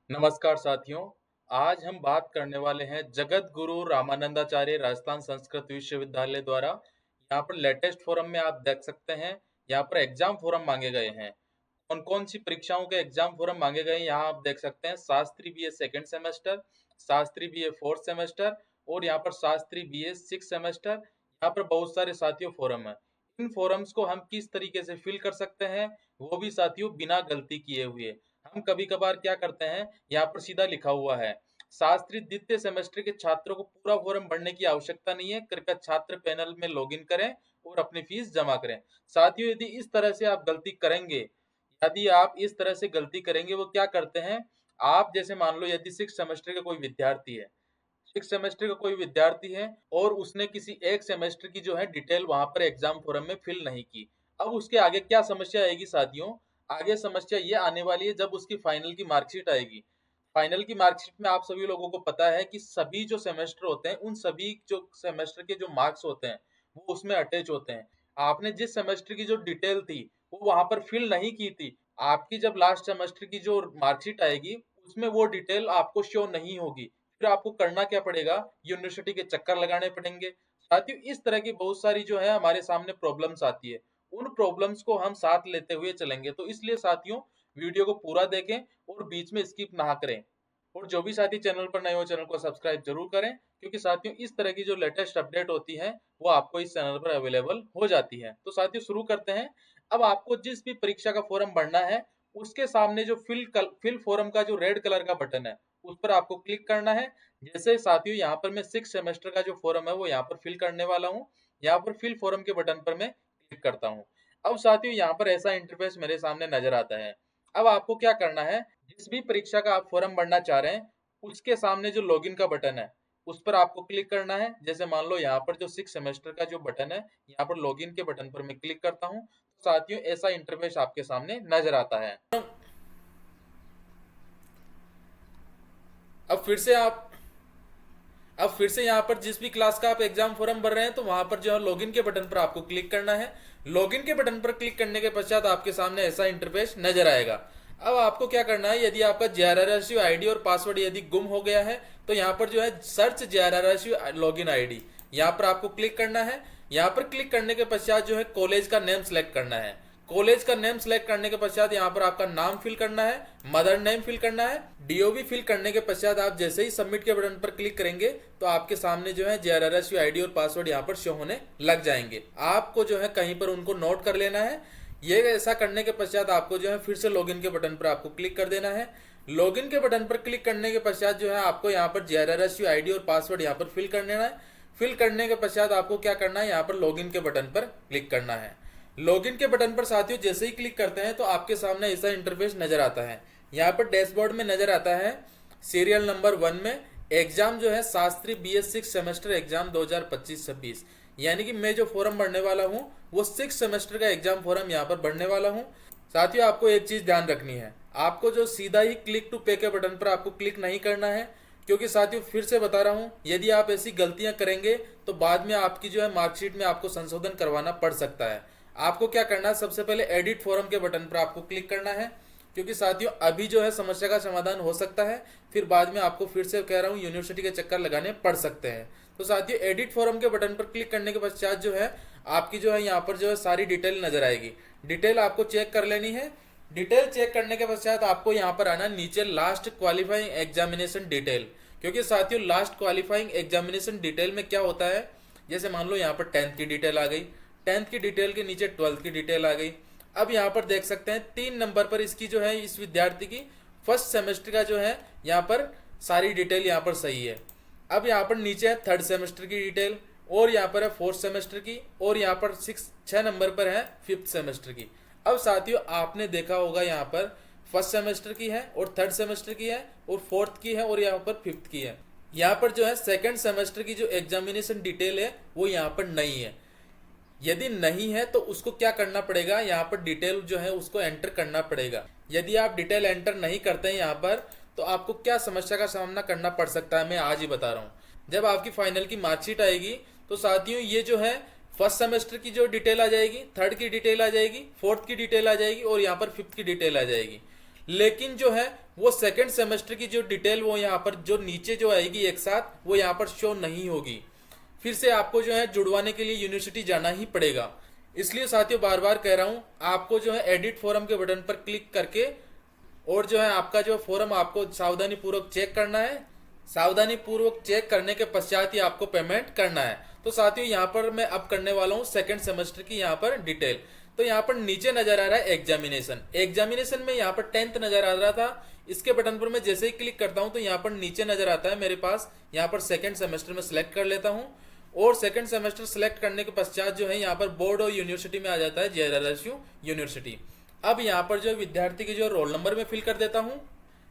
नमस्कार साथियों। आज हम बात करने वाले हैं जगत गुरु रामानंदाचार्य राजस्थान संस्कृत विश्वविद्यालय द्वारा। यहाँ पर लेटेस्ट फोरम में आप देख सकते हैं, यहाँ पर एग्जाम फोरम मांगे गए हैं। कौन कौन सी परीक्षाओं के एग्जाम फोरम मांगे गए हैं यहाँ आप देख सकते हैं। Shastri BA second semester, Shastri BA fourth semester और यहाँ पर शास्त्री बीए सिक्स सेमेस्टर। यहाँ पर बहुत सारे साथियों फोरम है। इन फोरम्स को हम किस तरीके से फिल कर सकते हैं, वो भी साथियों बिना गलती किए हुए। हम कभी कभार क्या करते हैं, यहाँ पर सीधा लिखा हुआ है शास्त्री द्वितीय सेमेस्टर के छात्रों को पूरा फॉर्म भरने की आवश्यकता नहीं है, कृपया छात्र पैनल में लॉगिन करें और अपनी फीस जमा करें। साथियों यदि इस तरह से आप गलती करेंगे, यदि आप इस तरह से गलती करेंगे, वो क्या करते हैं, आप जैसे मान लो यदि सिक्स सेमेस्टर का कोई विद्यार्थी है, सिक्स सेमेस्टर का कोई विद्यार्थी है और उसने किसी एक सेमेस्टर की जो है डिटेल वहां पर एग्जाम फोरम में फिल नहीं की। अब उसके आगे क्या समस्या आएगी साथियों, आगे समस्या ये आने वाली है जब उसकी फाइनल की मार्कशीट आएगी। फाइनल की मार्कशीट में आप सभी लोगों को पता है कि सभी जो सेमेस्टर होते हैं, उन सभी जो सेमेस्टर के जो मार्क्स होते हैं वो उसमें अटैच होते हैं। आपने जिस सेमेस्टर की जो डिटेल थी वो वहां पर फिल नहीं की थी, आपकी जब लास्ट सेमेस्टर की जो मार्कशीट आएगी उसमें वो डिटेल आपको शो नहीं होगी। फिर आपको करना क्या पड़ेगा, यूनिवर्सिटी के चक्कर लगाने पड़ेंगे। साथियों इस तरह की बहुत सारी जो है हमारे सामने प्रॉब्लम्स आती है, उन प्रॉब्लम्स को हम साथ लेते हुए चलेंगे। तो इसलिए साथियों वीडियो को पूरा देखें और बीच में स्किप ना करें। और जो भी साथी चैनल पर नए हो, चैनल को सब्सक्राइब जरूर करें, क्योंकि साथियों इस तरह की जो लेटेस्ट अपडेट होती है वो आपको इस चैनल पर अवेलेबल हो जाती है। तो साथियों शुरू करते हैं। अब आपको जिस भी परीक्षा का फॉर्म भरना है, उसके सामने जो फिल फॉर्म का जो रेड कलर का बटन है उस पर आपको क्लिक करना है। जैसे साथियों यहाँ पर मैं सिक्स सेमेस्टर का जो फॉर्म है वो यहाँ पर फिल करने वाला हूँ। यहाँ पर फिल फॉर्म के बटन पर मैं क्लिक करता हूँ। अब साथियों यहाँ पर ऐसा इंटरफेस मेरे सामने नजर आता है। अब आपको क्या करना है, जिस भी परीक्षा का आप फॉर्म भरना चाह रहे हैं उसके सामने जो लॉगिन का बटन है उस पर आपको क्लिक करना है। जैसे मान लो यहाँ पर जो सिक्स सेमेस्टर का जो बटन है, यहाँ पर लॉगिन के बटन पर मैं क्लिक करता हूँ। तो साथियों ऐसा इंटरफेस आपके सामने नजर आता है। अब फिर से आप अब फिर से यहाँ पर जिस भी क्लास का आप एग्जाम फॉर्म भर रहे हैं तो वहां पर जो है लॉगिन के बटन पर आपको क्लिक करना है। लॉगिन के बटन पर क्लिक करने के पश्चात आपके सामने ऐसा इंटरफेस नजर आएगा। अब आपको क्या करना है, यदि आपका जेआरआरएसयू आईडी और पासवर्ड यदि गुम हो गया है तो यहाँ पर जो है सर्च जेआरआरएसयू लॉगिन आईडी, यहाँ पर आपको क्लिक करना है। यहाँ पर क्लिक करने के पश्चात जो है कॉलेज का नेम सेलेक्ट करना है। कॉलेज का नेम सेलेक्ट करने के पश्चात यहाँ पर आपका नाम फिल करना है, मदर नेम फिल करना है, डीओबी फिल करने के पश्चात आप जैसे ही सबमिट के बटन पर क्लिक करेंगे तो आपके सामने जो है जेआरआरएसयू आईडी और पासवर्ड यहाँ पर शो होने लग जाएंगे। आपको जो है कहीं पर उनको नोट कर लेना है। ये ऐसा करने के पश्चात आपको जो है फिर से लॉगिन के बटन पर आपको क्लिक कर देना है। लॉगिन के बटन पर क्लिक करने के पश्चात जो है आपको यहाँ पर जेआरआरएसयू आईडी और पासवर्ड यहाँ पर फिल कर लेना है। फिल करने के पश्चात आपको क्या करना है, यहाँ पर लॉगिन के बटन पर क्लिक करना है। लॉगिन के बटन पर साथियों जैसे ही क्लिक करते हैं तो आपके सामने ऐसा इंटरफेस नजर आता है। यहाँ पर डैशबोर्ड में नजर आता है सीरियल नंबर 1 में एग्जाम जो है Shastri BS six semester exam 2025-26, यानी कि मैं जो फॉर्म भरने वाला हूँ वो सिक्स सेमेस्टर का एग्जाम फॉर्म यहाँ पर भरने वाला हूँ। साथियों आपको एक चीज ध्यान रखनी है, आपको जो सीधा ही क्लिक टू पे के बटन पर आपको क्लिक नहीं करना है, क्योंकि साथियों फिर से बता रहा हूँ यदि आप ऐसी गलतियां करेंगे तो बाद में आपकी जो है मार्कशीट में आपको संशोधन करवाना पड़ सकता है। आपको क्या करना है, सबसे पहले एडिट फॉर्म के बटन पर आपको क्लिक करना है, क्योंकि साथियों अभी जो है समस्या का समाधान हो सकता है, फिर बाद में आपको फिर से कह रहा हूँ यूनिवर्सिटी के चक्कर लगाने पड़ सकते हैं। तो साथियों एडिट फॉर्म के बटन पर क्लिक करने के पश्चात जो है आपकी जो है यहाँ पर जो है सारी डिटेल नजर आएगी। डिटेल आपको चेक कर लेनी है। डिटेल चेक करने के पश्चात आपको यहाँ पर आना नीचे लास्ट क्वालिफाइंग एग्जामिनेशन डिटेल, क्योंकि साथियों लास्ट क्वालिफाइंग एग्जामिनेशन डिटेल में क्या होता है, जैसे मान लो यहाँ पर 10th की डिटेल आ गई, 10th की डिटेल के नीचे 12th की डिटेल आ गई। अब यहाँ पर देख सकते हैं 3 नंबर पर इसकी जो है इस विद्यार्थी की फर्स्ट सेमेस्टर का जो है यहाँ पर सारी डिटेल यहाँ पर सही है। अब यहाँ पर नीचे है थर्ड सेमेस्टर की डिटेल, और यहाँ पर है फोर्थ सेमेस्टर की, और यहाँ पर 6 नंबर पर है फिफ्थ सेमेस्टर की। अब साथियों आपने देखा होगा यहाँ पर फर्स्ट सेमेस्टर की है और थर्ड सेमेस्टर की है और फोर्थ की है और यहाँ पर फिफ्थ की है। यहाँ पर जो है सेकंड सेमेस्टर की जो एग्जामिनेशन डिटेल है वो यहाँ पर नहीं है। यदि नहीं है तो उसको क्या करना पड़ेगा, यहाँ पर डिटेल जो है उसको एंटर करना पड़ेगा। यदि आप डिटेल एंटर नहीं करते हैं यहाँ पर तो आपको क्या समस्या का सामना करना पड़ सकता है, मैं आज ही बता रहा हूँ। जब आपकी फाइनल की मार्कशीट आएगी तो साथियों ये जो है फर्स्ट सेमेस्टर की जो डिटेल आ जाएगी, थर्ड की डिटेल आ जाएगी, फोर्थ की डिटेल आ जाएगी और यहाँ पर फिफ्थ की डिटेल आ जाएगी। लेकिन जो है वो सेकंड सेमेस्टर की जो डिटेल वो यहाँ पर जो नीचे जो आएगी एक साथ वो यहाँ पर शो नहीं होगी। फिर से आपको जो है जुड़वाने के लिए यूनिवर्सिटी जाना ही पड़ेगा। इसलिए साथियों बार बार कह रहा हूँ, आपको जो है एडिट फॉरम के बटन पर क्लिक करके और जो है आपका जो फॉर्म आपको सावधानी पूर्वक चेक करना है। सावधानी पूर्वक चेक करने के पश्चात ही आपको पेमेंट करना है। तो साथियों यहाँ पर मैं अब करने वाला हूँ सेकंड सेमेस्टर की यहाँ पर डिटेल। तो यहाँ पर नीचे नजर आ रहा है एग्जामिनेशन। एग्जामिनेशन में यहाँ पर 10th नजर आ रहा था। इसके बटन पर मैं जैसे ही क्लिक करता हूँ तो यहाँ पर नीचे नजर आता है मेरे पास। यहाँ पर सेकंड सेमेस्टर में सिलेक्ट कर लेता हूँ और सेकंड सेमेस्टर सिलेक्ट करने के पश्चात जो है यहाँ पर बोर्ड और यूनिवर्सिटी में आ जाता है JRRSU यूनिवर्सिटी। अब यहाँ पर जो विद्यार्थी की जो रोल नंबर में फिल कर देता हूँ।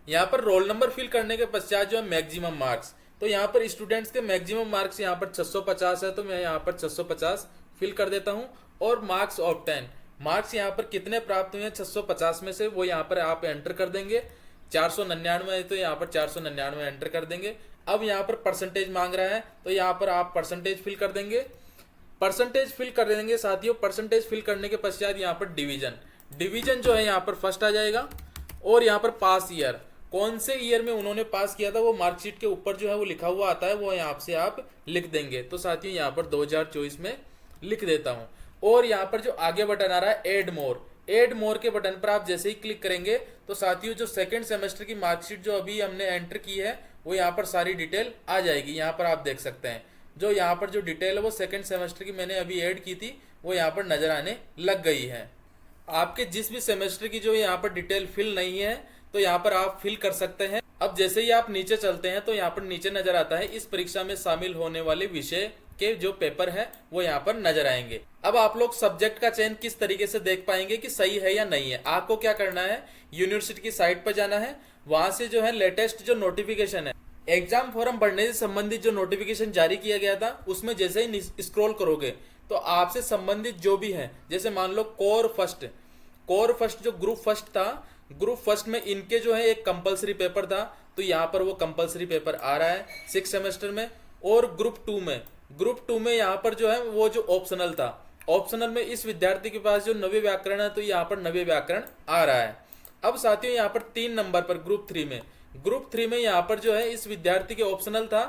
यहाँ पर रोल नंबर फिल करने के पश्चात जो है मैक्सिमम मार्क्स, तो यहाँ पर स्टूडेंट्स के मैक्सिमम मार्क्स यहाँ पर 650 है, तो मैं यहाँ पर 650 फिल कर देता हूँ। और मार्क्स ऑफ 10, मार्क्स यहाँ पर कितने प्राप्त हुए हैं 650 में से वो यहाँ पर आप एंटर कर देंगे। 499 है तो यहाँ पर 499 एंटर कर देंगे। अब यहाँ पर परसेंटेज मांग रहा है तो यहाँ पर आप परसेंटेज फिल कर देंगे। परसेंटेज फिल कर देंगे साथियों। परसेंटेज फिल करने के पश्चात यहाँ पर डिवीजन जो है यहाँ पर फर्स्ट आ जाएगा। और यहाँ पर पास ईयर, कौन से ईयर में उन्होंने पास किया था वो मार्कशीट के ऊपर जो है वो लिखा हुआ आता है, वो यहाँ से आप लिख देंगे। तो साथियों यहाँ पर 2024 में लिख देता हूँ। और यहाँ पर जो आगे बटन आ रहा है एड मोर के बटन पर आप जैसे ही क्लिक करेंगे तो साथियों जो सेकंड सेमेस्टर की मार्कशीट जो अभी हमने एंटर की है वो यहाँ पर सारी डिटेल आ जाएगी। यहाँ पर आप देख सकते हैं जो यहाँ पर जो डिटेल है वो सेकंड सेमेस्टर की मैंने अभी ऐड की थी वो यहाँ पर नजर आने लग गई है। आपके जिस भी सेमेस्टर की जो यहाँ पर डिटेल फिल नहीं है तो यहाँ पर आप फिल कर सकते हैं। अब जैसे ही आप नीचे चलते हैं तो यहाँ पर नीचे नजर आता है इस परीक्षा में शामिल होने वाले विषय के जो पेपर है वो यहाँ पर नजर आएंगे। अब आप लोग सब्जेक्ट का चयन किस तरीके से देख पाएंगे कि सही है या नहीं है। आपको क्या करना है, यूनिवर्सिटी की साइट पर जाना है, वहां से जो है लेटेस्ट जो नोटिफिकेशन है एग्जाम फॉर्म भरने से संबंधित जो नोटिफिकेशन जारी किया गया था उसमें जैसे ही स्क्रॉल करोगे तो आपसे संबंधित जो भी है, जैसे मान लो कोर फर्स्ट जो ग्रुप फर्स्ट था, ग्रुप फर्स्ट में इनके जो है एक कंपलसरी पेपर था तो यहाँ पर वो कंपलसरी पेपर आ रहा है 6 सेमेस्टर में। और ग्रुप टू में यहाँ पर जो है वो जो ऑप्शनल था, ऑप्शनल में इस विद्यार्थी के पास जो नव्य व्याकरण है तो यहाँ पर नव्य व्याकरण आ रहा है। अब साथियों यहाँ पर 3 नंबर पर ग्रुप थ्री में यहाँ पर जो है इस विद्यार्थी के ऑप्शनल था,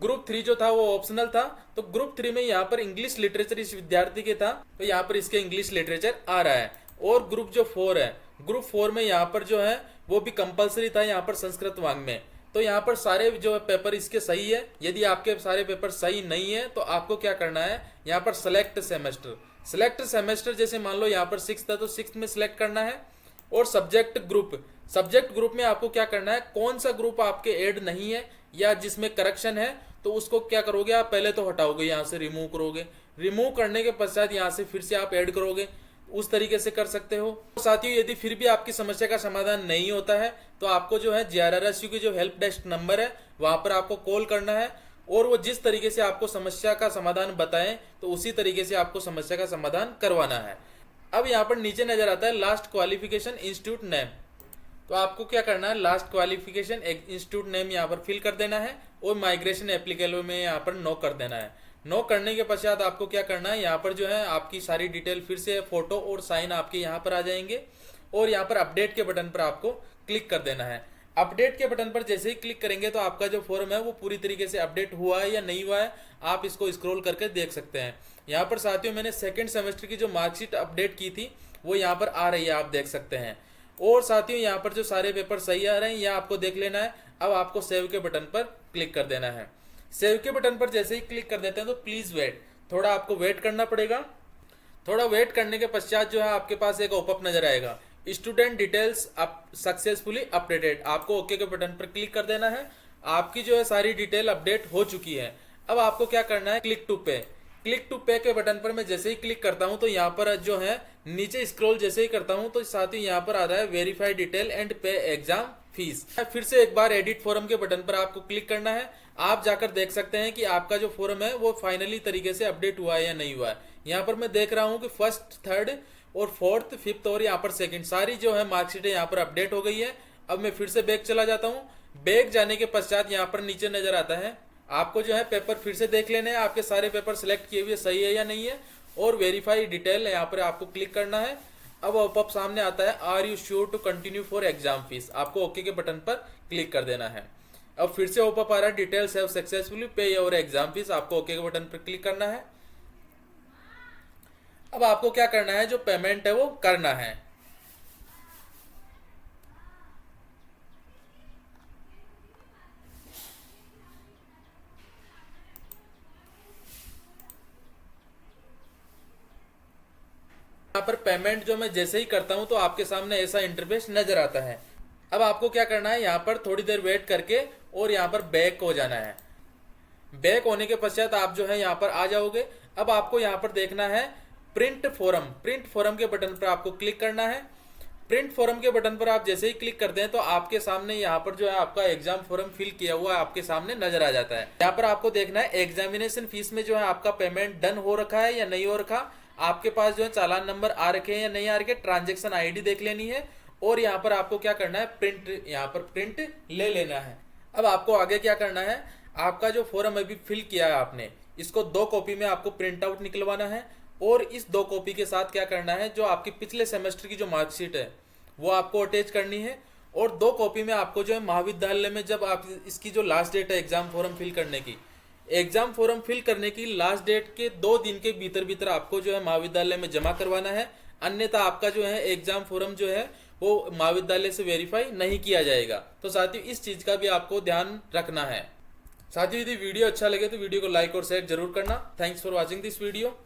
ग्रुप 3 जो था वो ऑप्शनल था, तो ग्रुप 3 में यहाँ पर इंग्लिश लिटरेचर इस विद्यार्थी के था तो यहाँ पर इसके इंग्लिश लिटरेचर आ रहा है। और ग्रुप जो 4 है, ग्रुप 4 में यहाँ पर जो है वो भी कंपलसरी था यहाँ पर संस्कृत वाङ्मय, तो यहाँ पर सारे जो पेपर इसके सही है। यदि आपके सारे पेपर सही नहीं है तो आपको क्या करना है, यहाँ पर सेलेक्ट सेमेस्टर जैसे मान लो यहाँ पर 6 था तो 6 में सिलेक्ट करना है। और सब्जेक्ट ग्रुप में आपको क्या करना है, कौन सा ग्रुप आपके ऐड नहीं है या जिसमें करेक्शन है तो उसको क्या करोगे आप पहले तो हटाओगे, यहाँ से रिमूव करोगे, रिमूव करने के पश्चात यहाँ से फिर से आप ऐड करोगे, उस तरीके से कर सकते हो। साथियों यदि फिर भी आपकी समस्या का समाधान नहीं होता है तो आपको जो है JRRSU की जो हेल्प डेस्क नंबर है वहां पर आपको कॉल करना है और वो जिस तरीके से आपको समस्या का समाधान बताएं तो उसी तरीके से आपको समस्या का समाधान करवाना है। अब यहाँ पर नीचे नजर आता है लास्ट क्वालिफिकेशन इंस्टीट्यूट नेम, तो आपको क्या करना है, लास्ट क्वालिफिकेशन इंस्टीट्यूट नेम यहाँ पर फिल कर देना है और माइग्रेशन एप्लीकेबल में यहाँ पर नो कर देना है। नो करने के पश्चात आपको क्या करना है, यहाँ पर जो है आपकी सारी डिटेल फिर से फोटो और साइन आपके यहाँ पर आ जाएंगे और यहाँ पर अपडेट के बटन पर आपको क्लिक कर देना है। अपडेट के बटन पर जैसे ही क्लिक करेंगे तो आपका जो फॉर्म है वो पूरी तरीके से अपडेट हुआ है या नहीं हुआ है आप इसको स्क्रॉल करके देख सकते हैं। यहाँ पर साथियों मैंने सेकंड सेमेस्टर की जो मार्कशीट अपडेट की थी वो यहाँ पर आ रही है, आप देख सकते हैं। और साथियों यहाँ पर जो सारे पेपर सही आ रहे हैं यह आपको देख लेना है। अब आपको सेव के बटन पर क्लिक कर देना है। सेव के बटन पर जैसे ही क्लिक कर देते हैं तो प्लीज वेट, थोड़ा आपको वेट करना पड़ेगा। थोड़ा वेट करने के पश्चात जो है आपके पास एक ओपअप नजर आएगा, स्टूडेंट डिटेल्स सक्सेसफुली अपडेटेड, आपको ओके के बटन पर क्लिक कर देना है। आपकी जो है सारी डिटेल अपडेट हो चुकी है। अब आपको क्या करना है, क्लिक टू पे के बटन पर मैं जैसे ही क्लिक करता हूं तो यहाँ पर जो है नीचे स्क्रॉल जैसे ही करता हूं तो साथ ही यहाँ पर आ रहा है वेरीफाई डिटेल एंड पे एग्जाम फीस। फिर से एक बार एडिट फॉर्म के बटन पर आपको क्लिक करना है। आप जाकर देख सकते हैं कि आपका जो फॉर्म है वो फाइनली तरीके से अपडेट हुआ है या नहीं हुआ है। यहाँ पर मैं देख रहा हूँ कि फर्स्ट, थर्ड और फोर्थ, फिफ्थ और यहाँ पर सेकंड सारी जो है मार्कशीटें यहाँ पर अपडेट हो गई है। अब मैं फिर से बैक चला जाता हूँ। बैक जाने के पश्चात यहाँ पर नीचे नजर आता है, आपको जो है पेपर फिर से देख लेने हैं, आपके सारे पेपर सिलेक्ट किए हुए सही है या नहीं है। और वेरीफाई डिटेल यहाँ पर आपको क्लिक करना है। अब पॉपअप सामने आता है, are you sure to continue for exam fees, आपको ओके के बटन पर क्लिक कर देना है। अब फिर से पॉपअप आ रहा है, डिटेल्स हैव सक्सेसफुली पे योर एग्जाम फीस, आपको ओके के बटन पर क्लिक करना है। अब आपको क्या करना है, जो पेमेंट है वो करना है। यहाँ पर पेमेंट जो मैं जैसे ही करता हूं तो आपके सामने ऐसा इंटरफेस नजर आता है। अब आपको क्या करना है, यहाँ पर थोड़ी देर वेट करके और यहाँ पर बैक हो जाना है। बैक होने के पश्चात आप जो है यहाँ पर आ जाओगे। अब आपको यहाँ पर देखना है प्रिंट फॉरम, प्रिंट फॉरम के बटन पर आपको क्लिक करना है। प्रिंट फॉरम के बटन पर आप जैसे ही क्लिक करते हैं तो आपके सामने यहाँ पर जो है आपका एग्जाम फॉरम फिल किया हुआ आपके सामने नजर आ जाता है। यहाँ पर आपको देखना है एग्जामिनेशन फीस में जो है आपका पेमेंट डन हो रखा है या नहीं हो रखा, आपके पास जो है चालान नंबर आ रखे हैं या नहीं आ रखे, ट्रांजेक्शन आईडी देख लेनी है और यहाँ पर आपको क्या करना है, प्रिंट, यहाँ पर प्रिंट ले लेना है। अब आपको आगे क्या करना है, आपका जो फॉर्म अभी फिल किया है आपने, इसको 2 कॉपी में आपको प्रिंट आउट निकलवाना है और इस 2 कॉपी के साथ क्या करना है, जो आपकी पिछले सेमेस्टर की जो मार्कशीट है वो आपको अटैच करनी है। और 2 कॉपी में आपको जो है महाविद्यालय में जब आप इसकी जो लास्ट डेट है एग्जाम फॉर्म फिल करने की, एग्जाम फॉर्म फिल करने की लास्ट डेट के 2 दिन के भीतर भीतर आपको जो है महाविद्यालय में जमा करवाना है, अन्यथा आपका जो है एग्जाम फॉर्म जो है वो महाविद्यालय से वेरीफाई नहीं किया जाएगा। तो साथियों इस चीज का भी आपको ध्यान रखना है। साथियों यदि वीडियो अच्छा लगे तो वीडियो को लाइक और शेयर जरूर करना। Thanks for watching this video.